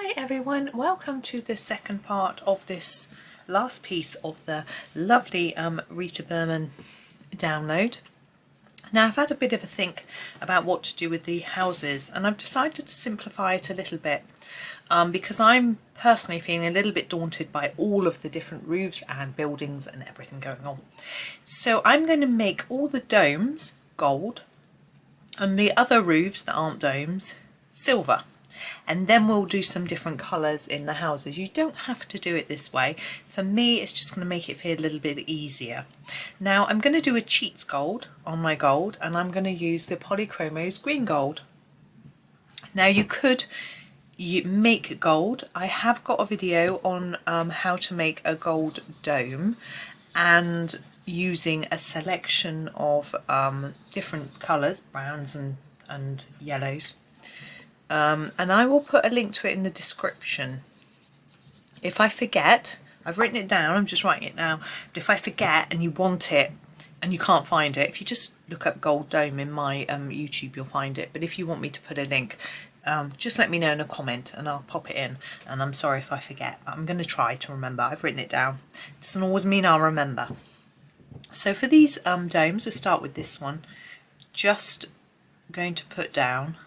Hi everyone, welcome to the second part of this last piece of the lovely Rita Berman download. Now I've had a bit of a think about what to do with the houses, and I've decided to simplify it a little bit because I'm personally feeling a little bit daunted by all of the different roofs and buildings and everything going on. So I'm going to make all the domes gold and the other roofs that aren't domes silver. And then we'll do some different colours in the houses. You don't have to do it this way. For me, it's just going to make it feel a little bit easier. Now I'm going to do a cheats gold on my gold, and I'm going to use the Polychromos green gold. Now you make gold. I have got a video on how to make a gold dome and using a selection of different colours, browns and yellows. And I will put a link to it in the description. If I forget, I've written it down, I'm just writing it now, but if I forget and you want it and you can't find it, if you just look up gold dome in my YouTube, you'll find it. But if you want me to put a link, just let me know in a comment and I'll pop it in. And I'm sorry if I forget, I'm going to try to remember. I've written it down. It doesn't always mean I'll remember. So for these domes, we'll start with this one. Just going to put down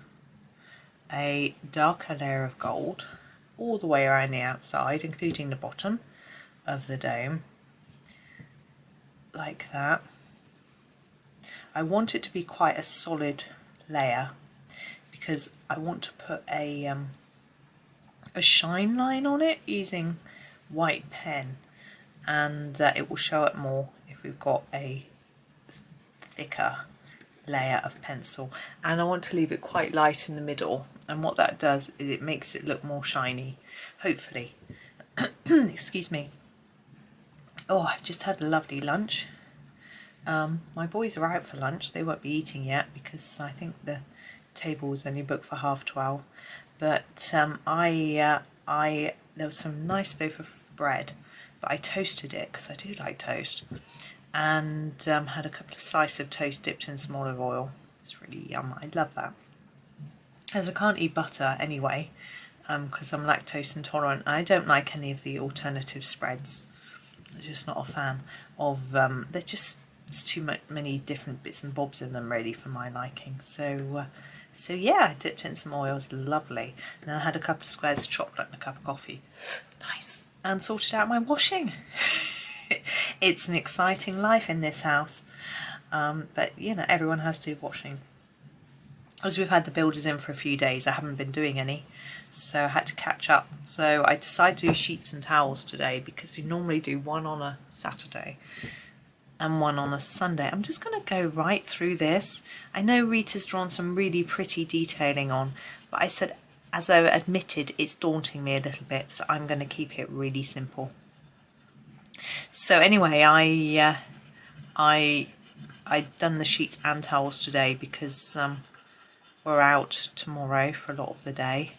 a darker layer of gold all the way around the outside, including the bottom of the dome, like that. I want it to be quite a solid layer because I want to put a shine line on it using white pen, and it will show up more if we've got a thicker layer of pencil. And I want to leave it quite light in the middle, and what that does is it makes it look more shiny, hopefully. Excuse me. Oh, I've just had a lovely lunch. My boys are out for lunch. They won't be eating yet because I think the table was only booked for 12:30. But there was some nice loaf of bread, but I toasted it because I do like toast, and had a couple of slices of toast dipped in some olive oil. It's really yum. I love that. As I can't eat butter anyway, because I'm lactose intolerant, I don't like any of the alternative spreads. I'm just not a fan of they're just, there's too many different bits and bobs in them really for my liking. So yeah, I dipped in some oil. It was lovely. And then I had a couple of squares of chocolate and a cup of coffee. Nice. And sorted out my washing. It's an exciting life in this house, but you know, everyone has to do washing. As we've had the builders in for a few days, I haven't been doing any, so I had to catch up. So I decided to do sheets and towels today because we normally do one on a Saturday and one on a Sunday. I'm just going to go right through this. I know Rita's drawn some really pretty detailing on, but I said, as I admitted, it's daunting me a little bit, so I'm going to keep it really simple. So anyway, I'd done the sheets and towels today because we're out tomorrow for a lot of the day,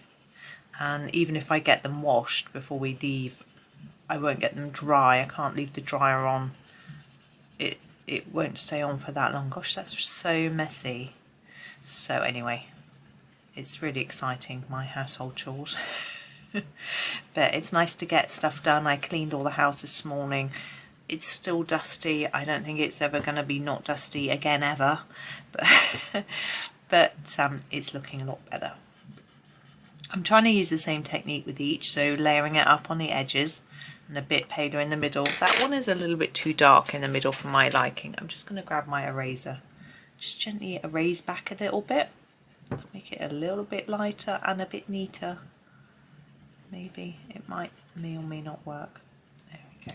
and even if I get them washed before we leave, I won't get them dry. I can't leave the dryer on. It won't stay on for that long. Gosh, that's so messy. So anyway, it's really exciting, my household chores. But it's nice to get stuff done. I cleaned all the house this morning. It's still dusty. I don't think it's ever going to be not dusty again ever, but it's looking a lot better. I'm trying to use the same technique with each, so layering it up on the edges and a bit paler in the middle. That one is a little bit too dark in the middle for my liking. I'm just going to grab my eraser, just gently erase back a little bit to make it a little bit lighter and a bit neater. Maybe it may or may not work. There we go.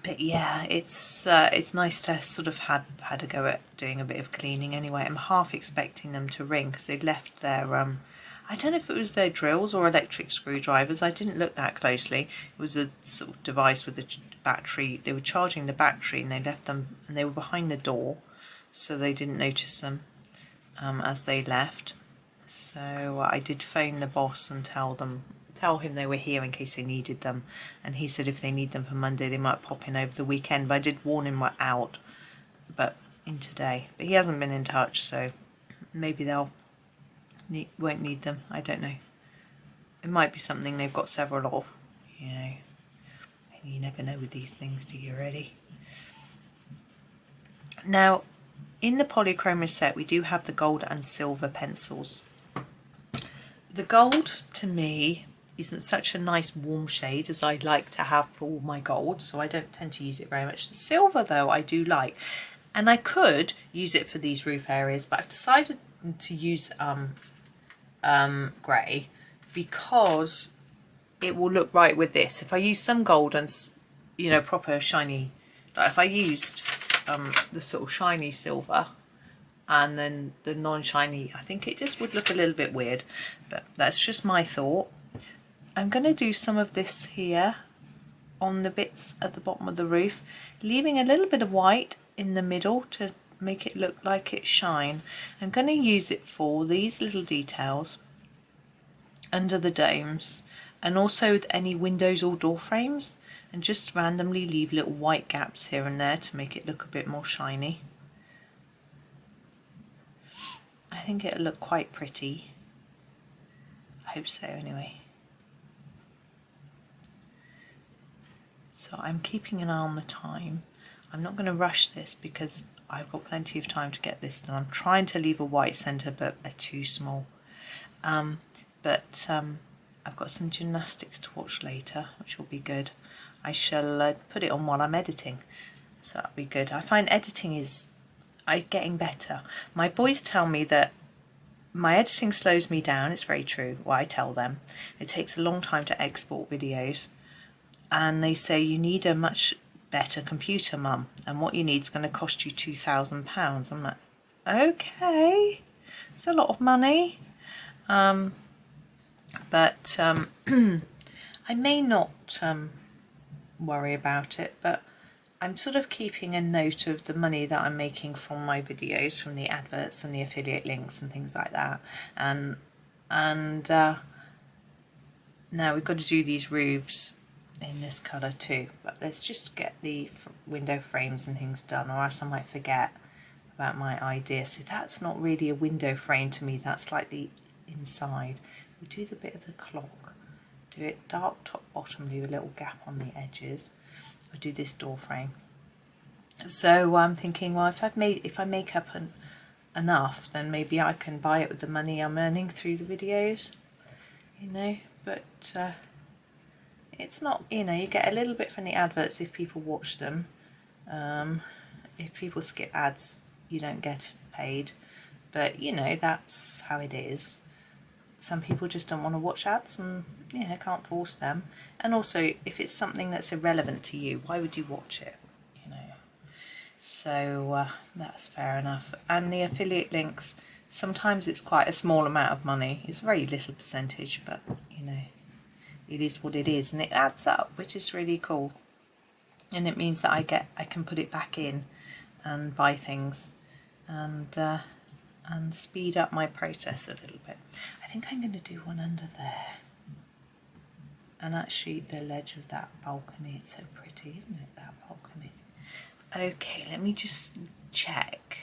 But yeah, it's nice to sort of had a go at doing a bit of cleaning anyway. I'm half expecting them to ring because they'd left their I don't know if it was their drills or electric screwdrivers. I didn't look that closely. It was a sort of device with a battery. They were charging the battery and they left them, and they were behind the door, so they didn't notice them as they left. So I did phone the boss and tell him they were here in case they needed them, and he said if they need them for Monday they might pop in over the weekend, but I did warn him we're out but in today, but he hasn't been in touch, so maybe they'll won't need them, I don't know. it might be something they've got several of, you know. You never know with these things, do you really? Now, in the Polychromos set, we do have the gold and silver pencils. The gold, to me, isn't such a nice warm shade as I'd like to have for all my gold, so I don't tend to use it very much. The silver, though, I do like. And I could use it for these roof areas, but I've decided to use grey because it will look right with this. If I use some gold and, you know, proper shiny, like if I used the sort of shiny silver and then the non-shiny, I think it just would look a little bit weird, but that's just my thought. I'm going to do some of this here on the bits at the bottom of the roof, leaving a little bit of white in the middle to make it look like it shine. I'm going to use it for these little details under the domes and also with any windows or door frames, and just randomly leave little white gaps here and there to make it look a bit more shiny. I think it'll look quite pretty. I hope so anyway. So I'm keeping an eye on the time. I'm not going to rush this because I've got plenty of time to get this done. I'm trying to leave a white centre, but they're too small. I've got some gymnastics to watch later, which will be good. I shall put it on while I'm editing, so that'll be good. I find editing is getting better. My boys tell me that my editing slows me down. It's very true. Well, I tell them it takes a long time to export videos, and they say you need a much better computer, Mum, and what you need is going to cost you £2,000. I'm like, okay, it's a lot of money. I may not worry about it, but I'm sort of keeping a note of the money that I'm making from my videos, from the adverts and the affiliate links and things like that. And now we've got to do these roofs in this colour too, but let's just get the window frames and things done, or else I might forget about my idea. So that's not really a window frame to me, that's like the inside. We do the bit of the clock, do it dark top bottom, leave a little gap on the edges. I do this door frame. So I'm thinking, well, if I make up enough, then maybe I can buy it with the money I'm earning through the videos, you know. But it's not, you know, you get a little bit from the adverts if people watch them. If people skip ads, you don't get paid, but you know, that's how it is. Some people just don't want to watch ads, and yeah, I can't force them. And also, if it's something that's irrelevant to you, why would you watch it, you know? So that's fair enough. And the affiliate links, sometimes it's quite a small amount of money. It's a very little percentage, but you know, it is what it is, and it adds up, which is really cool. And it means that I can put it back in and buy things, and speed up my process a little bit. I think I'm going to do one under there, and actually the ledge of that balcony. It's so pretty, isn't it, that balcony? Okay, let me just check.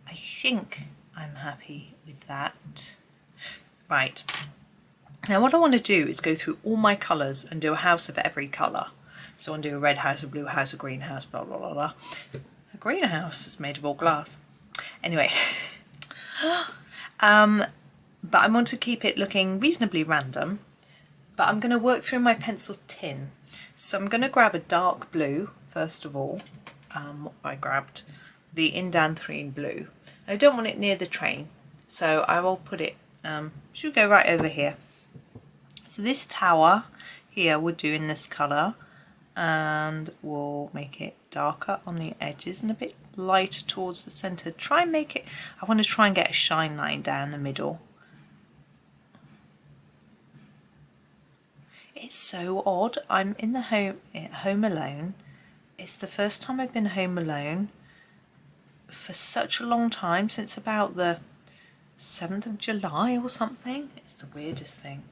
I think I'm happy with that. Right, now what I want to do is go through all my colours and do a house of every colour. So I want to do a red house, a blue house, a green house, blah blah blah blah. A greenhouse is made of all glass. Anyway, but I want to keep it looking reasonably random, but I'm going to work through my pencil tin. So I'm going to grab a dark blue first of all. I grabbed the Indanthrene blue. I don't want it near the train, so I will put it, should go right over here. So this tower here would do in this colour, and we'll make it darker on the edges and a bit lighter towards the centre. Try and make it, I want to try and get a shine line down the middle. It's so odd. I'm in the home alone. It's the first time I've been home alone for such a long time, since about the 7th of July or something. It's the weirdest thing.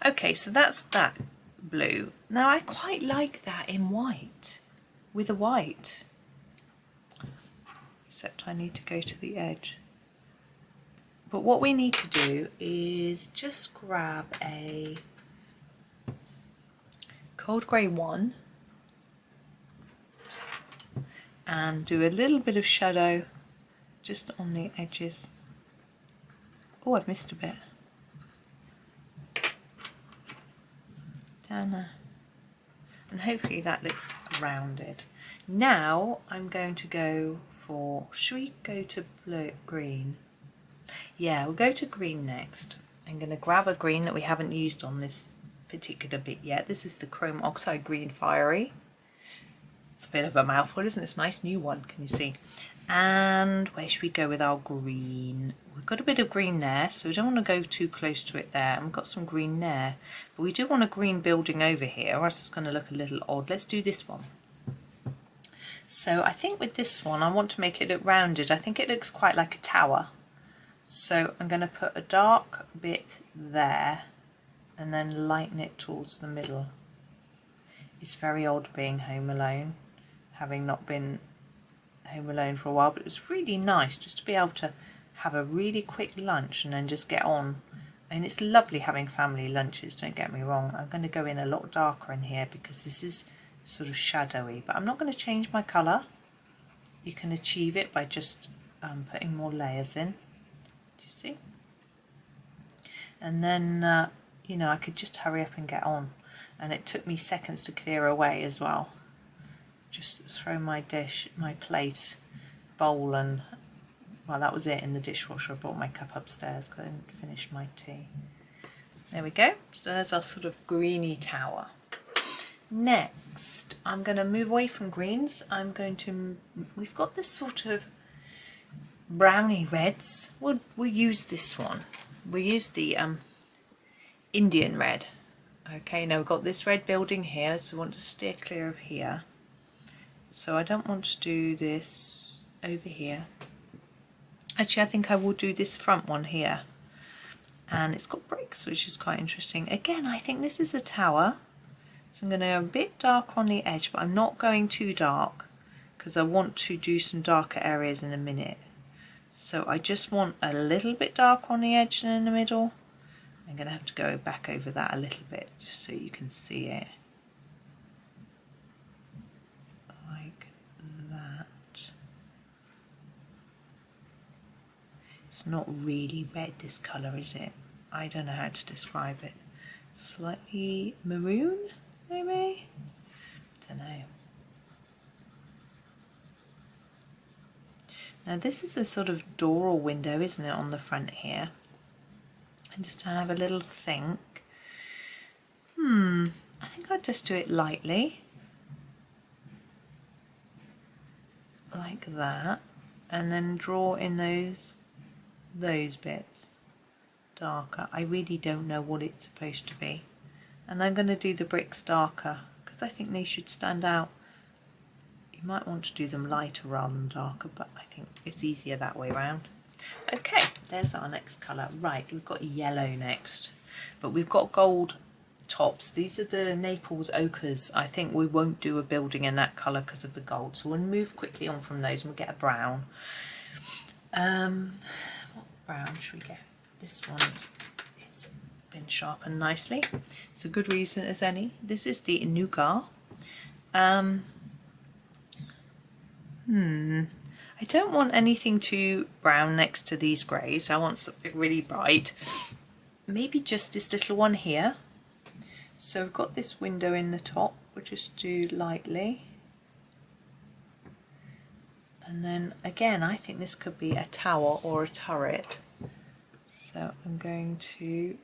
Okay, so that's that blue. Now I quite like that in white, with a white, except I need to go to the edge. But what we need to do is just grab a cold grey one and do a little bit of shadow just on the edges. Oh, I've missed a bit. Down there. And hopefully that looks rounded. Now I'm going to go for, should we go to blue, green? Yeah, we'll go to green next. I'm going to grab a green that we haven't used on this particular bit yet. This is the Chrome Oxide Green Fiery. It's a bit of a mouthful, isn't it? It's a nice new one, can you see? And where should we go with our green? We've got a bit of green there, so we don't want to go too close to it there. And we've got some green there. But we do want a green building over here, or else it's going to look a little odd. Let's do this one. So I think with this one, I want to make it look rounded. I think it looks quite like a tower. So I'm going to put a dark bit there and then lighten it towards the middle. It's very odd being home alone, having not been home alone for a while, but it was really nice just to be able to have a really quick lunch and then just get on. I mean, it's lovely having family lunches, don't get me wrong. I'm going to go in a lot darker in here because this is sort of shadowy, but I'm not going to change my colour. You can achieve it by just putting more layers in. Do you see? And then, you know, I could just hurry up and get on. And it took me seconds to clear away as well. Just throw my dish, my plate, bowl, and well, that was it in the dishwasher. I brought my cup upstairs because I didn't finish my tea. There we go. So there's our sort of greeny tower. Next, I'm going to move away from greens. We've got this sort of browny reds. We'll use this one. We'll use the Indian red. Okay, now we've got this red building here, so we want to steer clear of here. So I don't want to do this over here. Actually, I think I will do this front one here. And it's got bricks, which is quite interesting. Again, I think this is a tower. So I'm going to go a bit dark on the edge, but I'm not going too dark because I want to do some darker areas in a minute. So I just want a little bit dark on the edge and in the middle. I'm going to have to go back over that a little bit just so you can see it. Like that. It's not really red, this colour, is it? I don't know how to describe it. Slightly maroon, maybe? Don't know. Now this is a sort of door or window, isn't it, on the front here? And just to have a little think. I think I'd just do it lightly. Like that. And then draw in those bits darker. I really don't know what it's supposed to be. And I'm going to do the bricks darker because I think they should stand out. You might want to do them lighter rather than darker, but I think it's easier that way around. Okay, there's our next colour. Right, we've got yellow next, but we've got gold tops. These are the Naples ochres. I think we won't do a building in that colour because of the gold, so we'll move quickly on from those and we'll get a brown. What brown should we get? This one has been sharpened nicely. It's a good reason as any. This is the Nougat. I don't want anything too brown next to these greys. I want something really bright. Maybe just this little one here. So we've got this window in the top. We'll just do lightly. And then again, I think this could be a tower or a turret. So I'm going to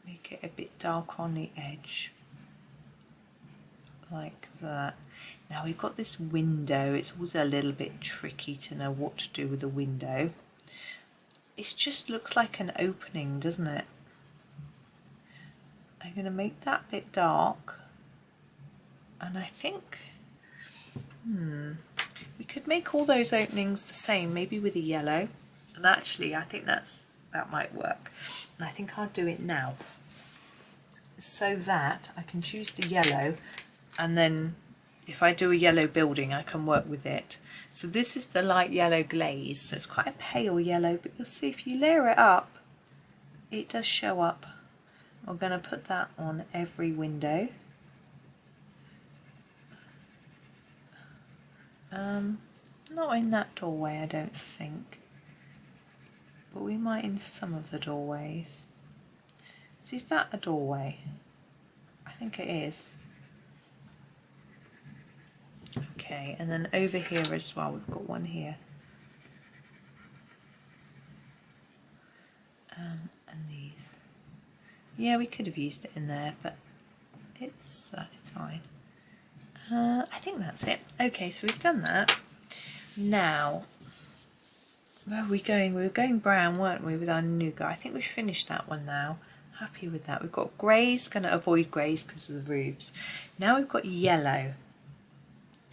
make it a bit dark on the edge. Like that. Now we've got this window. It's always a little bit tricky to know what to do with the window. It just looks like an opening, doesn't it? I'm going to make that bit dark. And I think, we could make all those openings the same, maybe with a yellow. And actually, I think that might work. And I think I'll do it now. So that I can choose the yellow and then if I do a yellow building, I can work with it. So this is the light yellow glaze. So it's quite a pale yellow, but you'll see if you layer it up, it does show up. We're going to put that on every window. Not in that doorway, I don't think, but we might in some of the doorways. So is that a doorway? I think it is. Okay, and then over here as well, we've got one here. And these. Yeah, we could have used it in there, but it's fine. I think that's it. Okay, so we've done that. Now, where are we going? We were going brown, weren't we, with our Nougat? I think we've finished that one now. Happy with that. We've got greys, going to avoid greys because of the roofs. Now we've got yellow.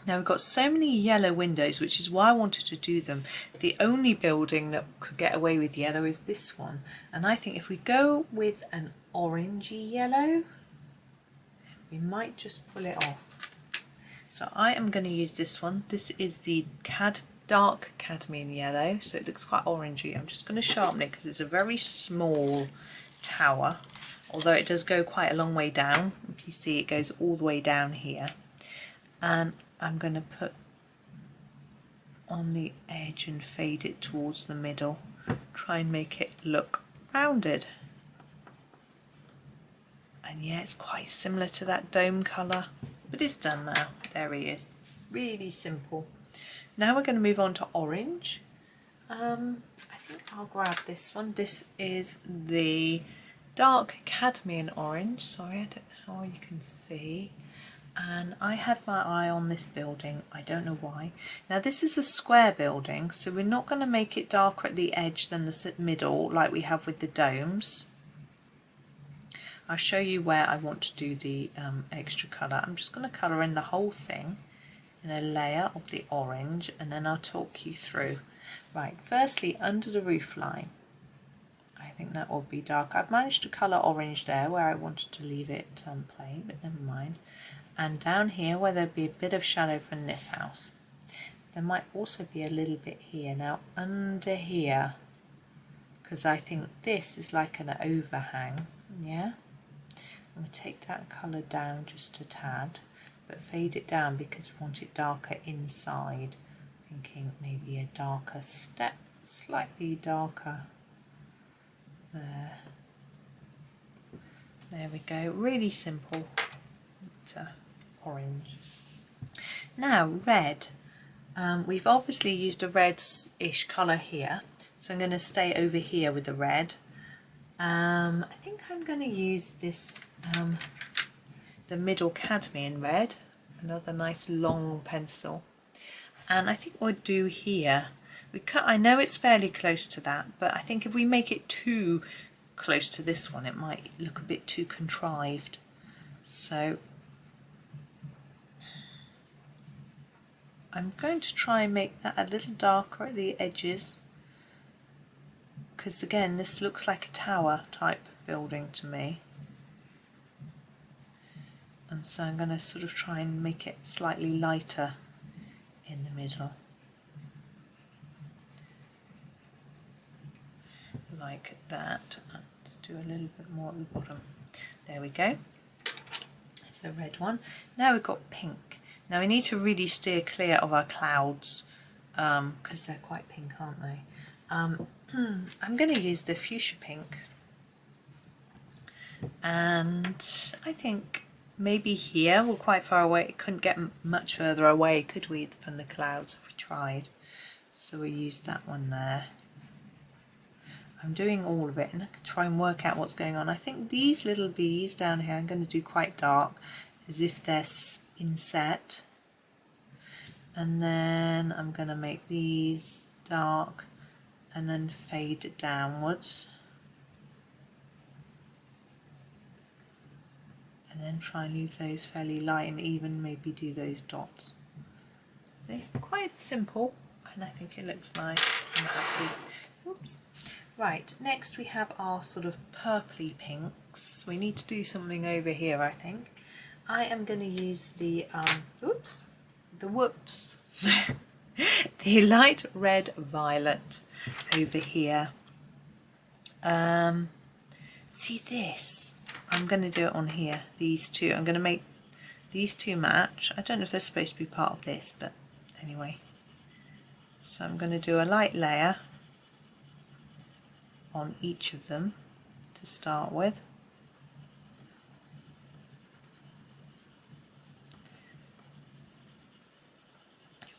Now we've got so many yellow windows, which is why I wanted to do them. The only building that could get away with yellow is this one. And I think if we go with an orangey yellow, we might just pull it off. So I am going to use this one. This is the dark cadmium yellow, so it looks quite orangey. I'm just going to sharpen it because it's a very small tower, although it does go quite a long way down. If you see, it goes all the way down here. And I'm going to put on the edge and fade it towards the middle. Try and make it look rounded. And yeah, it's quite similar to that dome colour, but it's done now. There he is. Really simple. Now we're going to move on to orange. I think I'll grab this one. This is the dark cadmium orange. Sorry, I don't know how you can see. And I had my eye on this building. I don't know why. Now this is a square building, so we're not going to make it darker at the edge than the middle like we have with the domes. I'll show you where I want to do the extra colour. I'm just going to colour in the whole thing in a layer of the orange, and then I'll talk you through. Right, firstly under the roof line, I think that will be dark. I've managed to colour orange there where I wanted to leave it plain, but never mind. And down here where there'd be a bit of shadow from this house. There might also be a little bit here. Now under here, because I think this is like an overhang, yeah? I'm going to take that colour down just a tad, but fade it down because we want it darker inside. Thinking maybe a darker step, slightly darker. There. There we go. Really simple. Orange. Now red. We've obviously used a red-ish colour here, so I'm going to stay over here with the red. I think I'm going to use this, the middle cadmium red, another nice long pencil. And I think what we'll do here, I know it's fairly close to that, but I think if we make it too close to this one, it might look a bit too contrived. So I'm going to try and make that a little darker at the edges, because again this looks like a tower type building to me, and so I'm going to sort of try and make it slightly lighter in the middle, like that. Let's do a little bit more at the bottom. There we go. It's a red one. Now we've got pink. Now we need to really steer clear of our clouds because they're quite pink, aren't they? I'm going to use the fuchsia pink, and I think maybe here we're quite far away. It couldn't get much further away, could we, from the clouds if we tried? So we use that one there. I'm doing all of it and I can try and work out what's going on. I think these little bees down here I'm going to do quite dark, as if they're inset, and then I'm going to make these dark and then fade it downwards, and then try and leave those fairly light and even maybe do those dots. They're quite simple and I think it looks nice. I'm happy. Oops. Right, next we have our sort of purpley pinks. We need to do something over here, I think. I am going to use the the light red violet over here. See this? I'm going to do it on here, these two. I'm going to make these two match. I don't know if they're supposed to be part of this, but anyway. So I'm going to do a light layer on each of them to start with.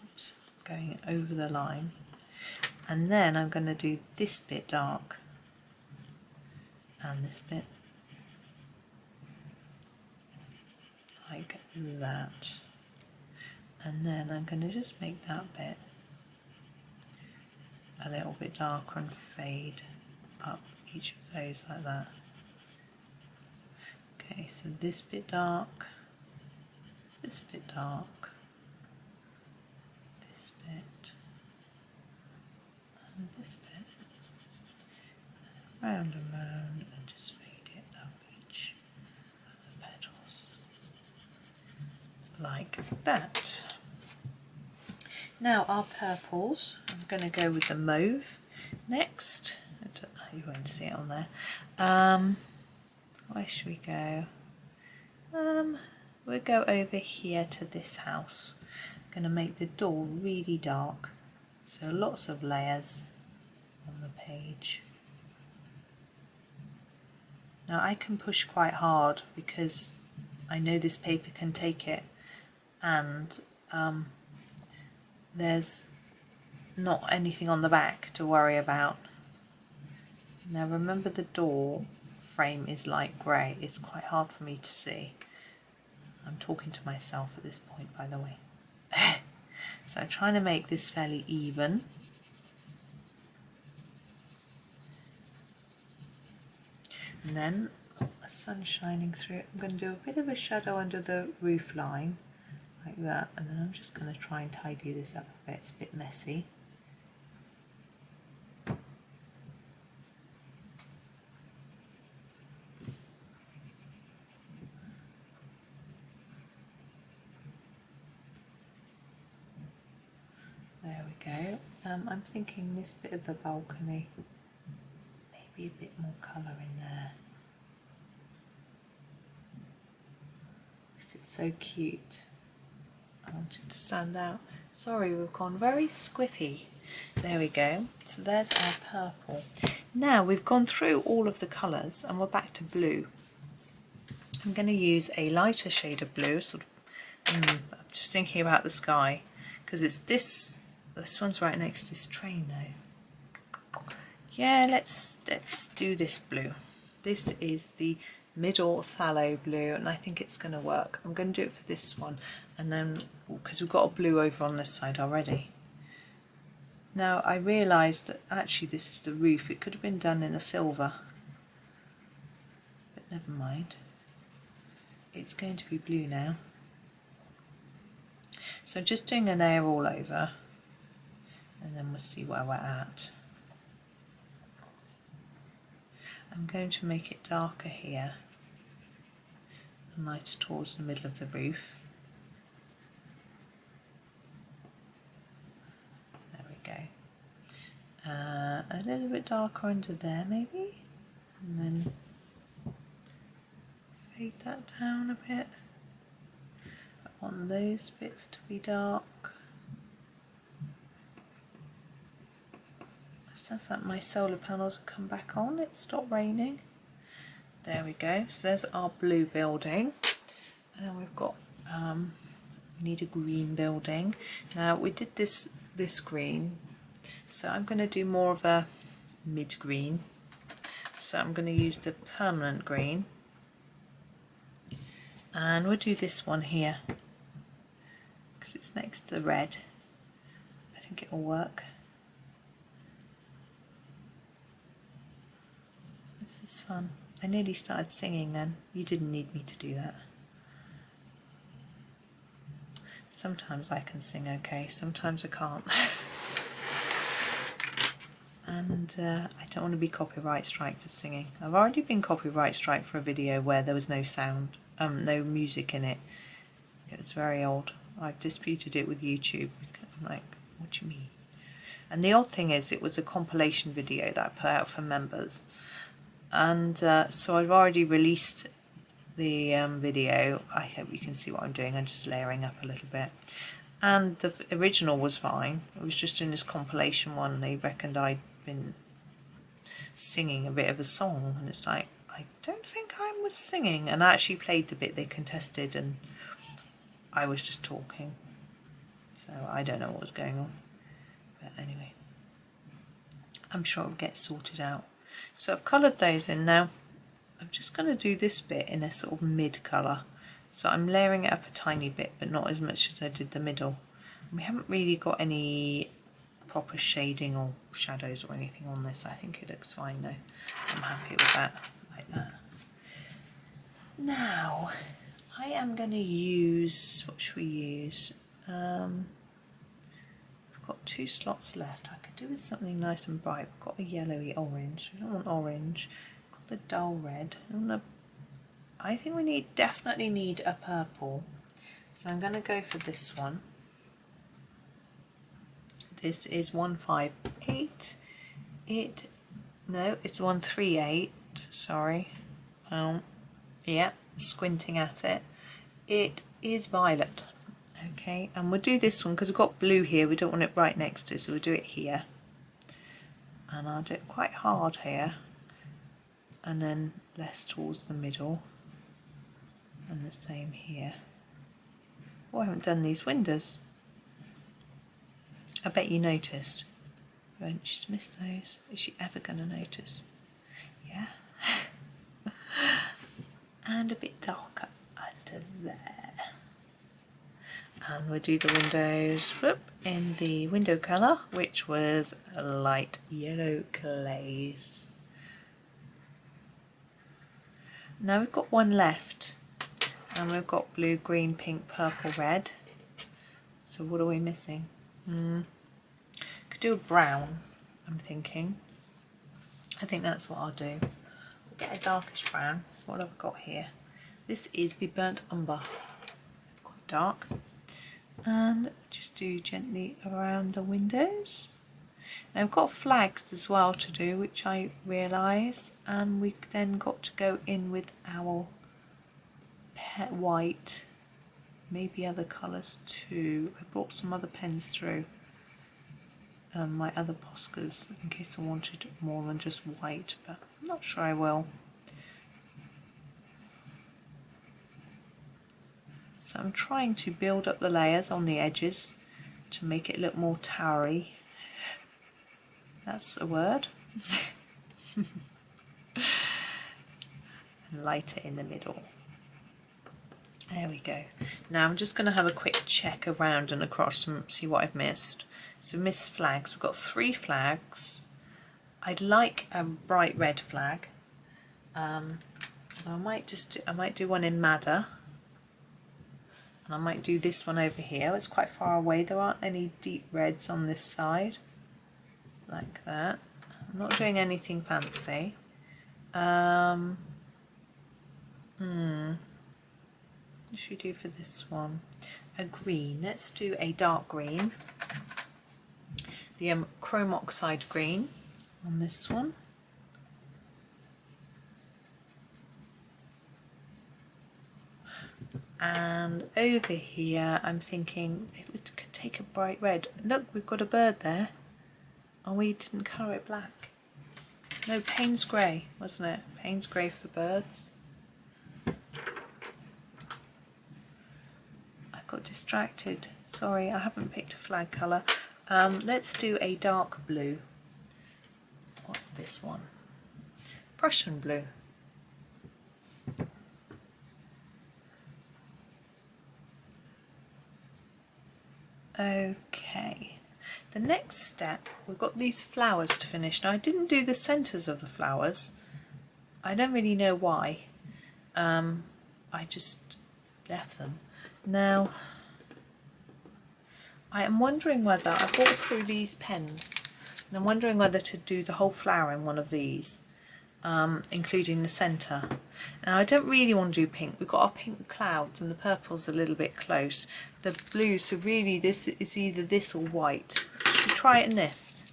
Oops, going over the line. And then I'm going to do this bit dark and this bit like that. And then I'm going to just make that bit a little bit darker and fade up each of those like that. Okay, so this bit dark, this bit dark, this bit, and this bit, round and round, and just fade it up each of the petals like that. Now our purples, I'm going to go with the mauve next. You won't see it on there. Where should we go? We'll go over here to this house. I'm going to make the door really dark, so lots of layers on the page. Now I can push quite hard because I know this paper can take it, and there's not anything on the back to worry about. Now remember, the door frame is light grey. It's quite hard for me to see. I'm talking to myself at this point, by the way. So I'm trying to make this fairly even. And then the sun shining through it. I'm going to do a bit of a shadow under the roof line like that, and then I'm just going to try and tidy this up a bit. It's a bit messy. There we go. I'm thinking this bit of the balcony, maybe a bit more colour in there. Because it's so cute. I want it to stand out. Sorry, we've gone very squiffy. There we go. So there's our purple. Now we've gone through all of the colours and we're back to blue. I'm going to use a lighter shade of blue. I'm just thinking about the sky because it's this one's right next to this train though. Yeah, let's do this blue. This is the middle phthalo blue, and I think it's going to work. I'm going to do it for this one, and then because we've got a blue over on this side already. Now I realised that actually this is the roof. It could have been done in a silver, but never mind. It's going to be blue now. So just doing a layer all over, and then we'll see where we're at. I'm going to make it darker here and lighter towards the middle of the roof. There we go. A little bit darker under there maybe, and then fade that down a bit. I want those bits to be dark. Sounds like my solar panels have come back on. It stopped raining. There we go. So there's our blue building, and then we've got we need a green building. Now we did this green, so I'm going to do more of a mid green. So I'm going to use the permanent green, and we'll do this one here because it's next to the red. I think it will work. This is fun. I nearly started singing then. You didn't need me to do that. Sometimes I can sing okay, sometimes I can't. And I don't want to be copyright strike for singing. I've already been copyright strike for a video where there was no sound. no music in it. It was very old. I've disputed it with YouTube. I'm like, what do you mean? And the odd thing is, it was a compilation video that I put out for members. And so I've already released the video. I hope you can see what I'm doing. I'm just layering up a little bit. And the original was fine. It was just in this compilation one, they reckoned I'd been singing a bit of a song. And it's like, I don't think I was singing. And I actually played the bit they contested and I was just talking. So I don't know what was going on. But anyway, I'm sure it'll get sorted out. So I've coloured those in now. I'm just going to do this bit in a sort of mid colour. So I'm layering it up a tiny bit, but not as much as I did the middle. And we haven't really got any proper shading or shadows or anything on this. I think it looks fine though. I'm happy with that, like that. Now, I am going to use, what should we use? I've got 2 slots left. I could do with something nice and bright. We've got a yellowy orange. We don't want orange. Got the dull red. I think we definitely need a purple. So I'm going to go for this one. This is 158. It's 138. Sorry. Yeah, squinting at it. It is violet. Okay, and we'll do this one because we've got blue here. We don't want it right next to, so we'll do it here. And I'll do it quite hard here, and then less towards the middle, and the same here. Oh, I haven't done these windows. I bet you noticed. Right, she's missed those. Is she ever going to notice? Yeah. And a bit darker under there. And we'll do the windows in the window colour, which was a light yellow glaze. Now we've got one left, and we've got blue, green, pink, purple, red. So what are we missing? Could do a brown, I'm thinking. I think that's what I'll do. We'll get a darkish brown. What have I got here? This is the burnt umber. It's quite dark. And just do gently around the windows. Now we've got flags as well to do, which I realise, and we've then got to go in with our pet white, maybe other colours too. I brought some other pens through, my other Poscas, in case I wanted more than just white, but I'm not sure I will. So I'm trying to build up the layers on the edges to make it look more towery. That's a word. And lighter in the middle. There we go. Now I'm just going to have a quick check around and across and see what I've missed. So missed flags. We've got 3 flags. I'd like a bright red flag. I might do one in madder. And I might do this one over here. It's quite far away. There aren't any deep reds on this side. Like that. I'm not doing anything fancy. What should we do for this one? A green. Let's do a dark green. The chrome oxide green on this one. And over here I'm thinking if we could take a bright red. Look, we've got a bird there. Oh, we didn't colour it black. No, Paynes grey, wasn't it? Paynes grey for the birds. I got distracted. Sorry, I haven't picked a flag colour. Let's do a dark blue. What's this one? Prussian blue. Okay, the next step, we've got these flowers to finish. Now I didn't do the centres of the flowers. I don't really know why. I just left them. Now I am wondering whether, I bought through these pens, and I'm wondering whether to do the whole flower in one of these. including the centre. Now I don't really want to do pink. We've got our pink clouds and the purple's a little bit close. The blue, so really this is either this or white. Should we try it in this?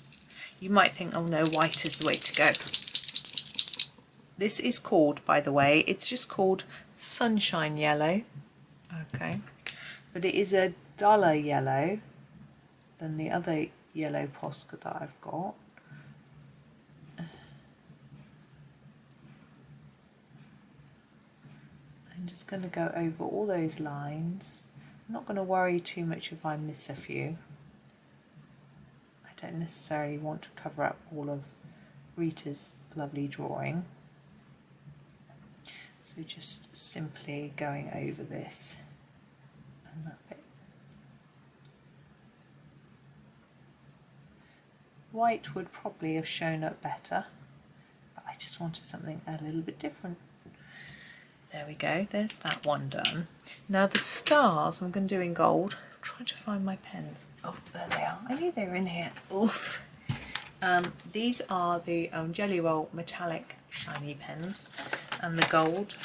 You might think, oh no, white is the way to go. This is called, by the way, it's just called Sunshine Yellow. Okay, but it is a duller yellow than the other yellow Posca that I've got. I'm just going to go over all those lines. I'm not going to worry too much if I miss a few. I don't necessarily want to cover up all of Rita's lovely drawing. So just simply going over this and that bit. White would probably have shown up better, but I just wanted something a little bit different. There we go, there's that one done. Now the stars I'm going to do in gold. I'm trying to find my pens. Oh, there they are. I knew they were in here. Oof. These are the Gellyroll metallic shiny pens, and the gold.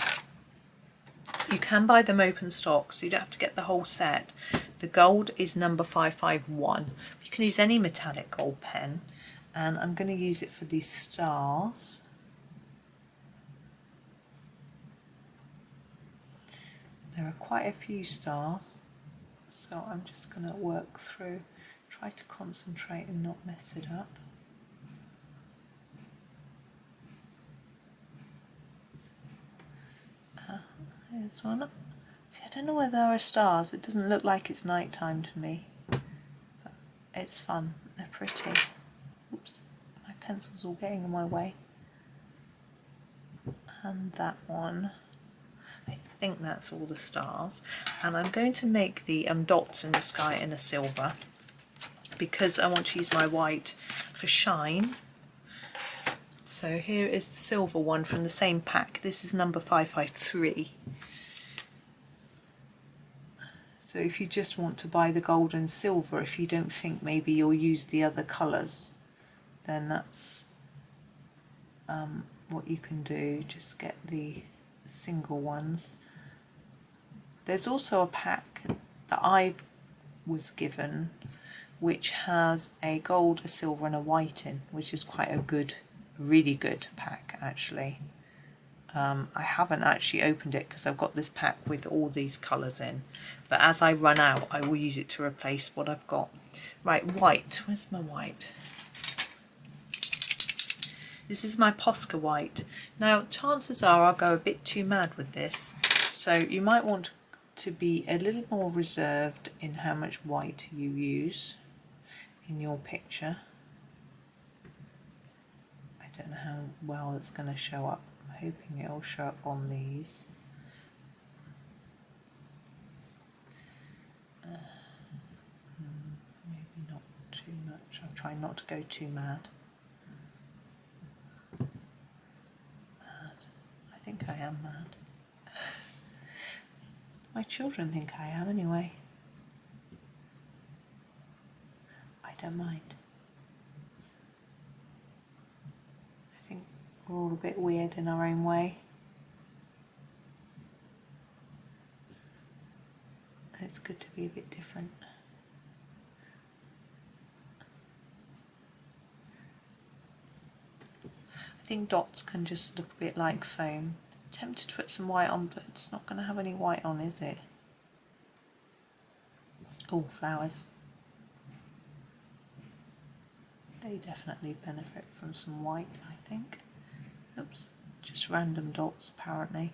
You can buy them open stock, so you don't have to get the whole set. The gold is number 551. You can use any metallic gold pen, and I'm going to use it for these stars. There are quite a few stars, so I'm just going to work through, try to concentrate and not mess it up. Here's one. See, I don't know whether there are stars. It doesn't look like it's night time to me, but it's fun. They're pretty. Oops, my pencil's all getting in my way. And that one. I think that's all the stars, and I'm going to make the dots in the sky in a silver because I want to use my white for shine. So here is the silver one from the same pack. This is number 553. So if you just want to buy the gold and silver, if you don't think maybe you'll use the other colours, then that's what you can do. Just get the single ones. There's also a pack that I was given which has a gold, a silver and a white in, which is quite a good, really good pack actually. I haven't actually opened it because I've got this pack with all these colours in, but as I run out I will use it to replace what I've got. Right, white, where's my white? This is my Posca White. Now chances are I'll go a bit too mad with this, so you might want to be a little more reserved in how much white you use in your picture. I don't know how well it's going to show up. I'm hoping it will show up on these. Maybe not too much. I'll try not to go too mad. I think I am mad. My children think I am anyway. I don't mind. I think we're all a bit weird in our own way. It's good to be a bit different. I think dots can just look a bit like foam. I'm tempted to put some white on, but it's not going to have any white on, is it? Oh, flowers. They definitely benefit from some white, I think. Oops, just random dots apparently.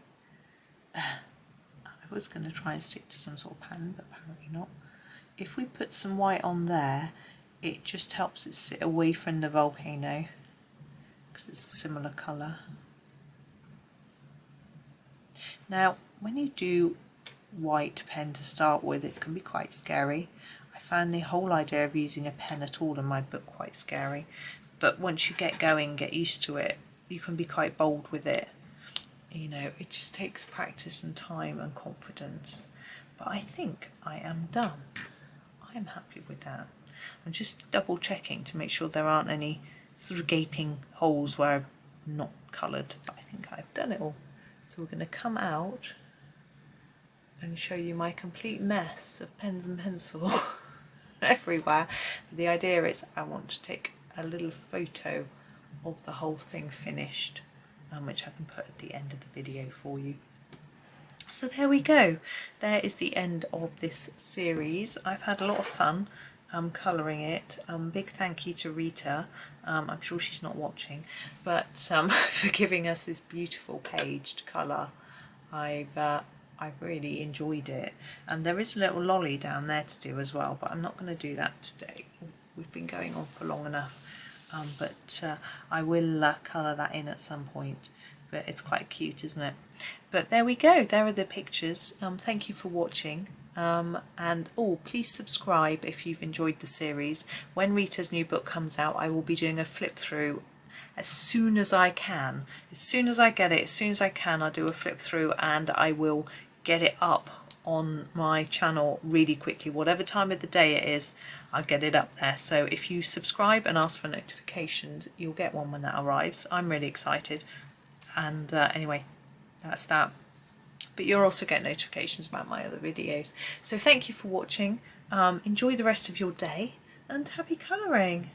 I was going to try and stick to some sort of pattern, but apparently not. If we put some white on there, it just helps it sit away from the volcano, because it's a similar colour. Now, when you do white pen to start with, it can be quite scary. I found the whole idea of using a pen at all in my book quite scary, but once you get going, get used to it, you can be quite bold with it. You know, it just takes practice and time and confidence. But I think I am done. I am happy with that. I'm just double checking to make sure there aren't any sort of gaping holes where I've not coloured, but I think I've done it all. So we're going to come out and show you my complete mess of pens and pencil everywhere. But the idea is I want to take a little photo of the whole thing finished, which I can put at the end of the video for you. So there we go. There is the end of this series. I've had a lot of fun colouring it. Big thank you to Rita. I'm sure she's not watching, but for giving us this beautiful paged colour. I've really enjoyed it. And there is a little lolly down there to do as well, but I'm not going to do that today. We've been going on for long enough, but I will colour that in at some point. But it's quite cute, isn't it? But there we go. There are the pictures. Thank you for watching. And please subscribe if you've enjoyed the series. When Rita's new book comes out, I will be doing a flip through as soon as I can. As soon as I get it, as soon as I can, I'll do a flip through and I will get it up on my channel really quickly. Whatever time of the day it is, I'll get it up there. So if you subscribe and ask for notifications, you'll get one when that arrives. I'm really excited. And anyway, that's that. But you'll also get notifications about my other videos. So thank you for watching. Enjoy the rest of your day and happy colouring.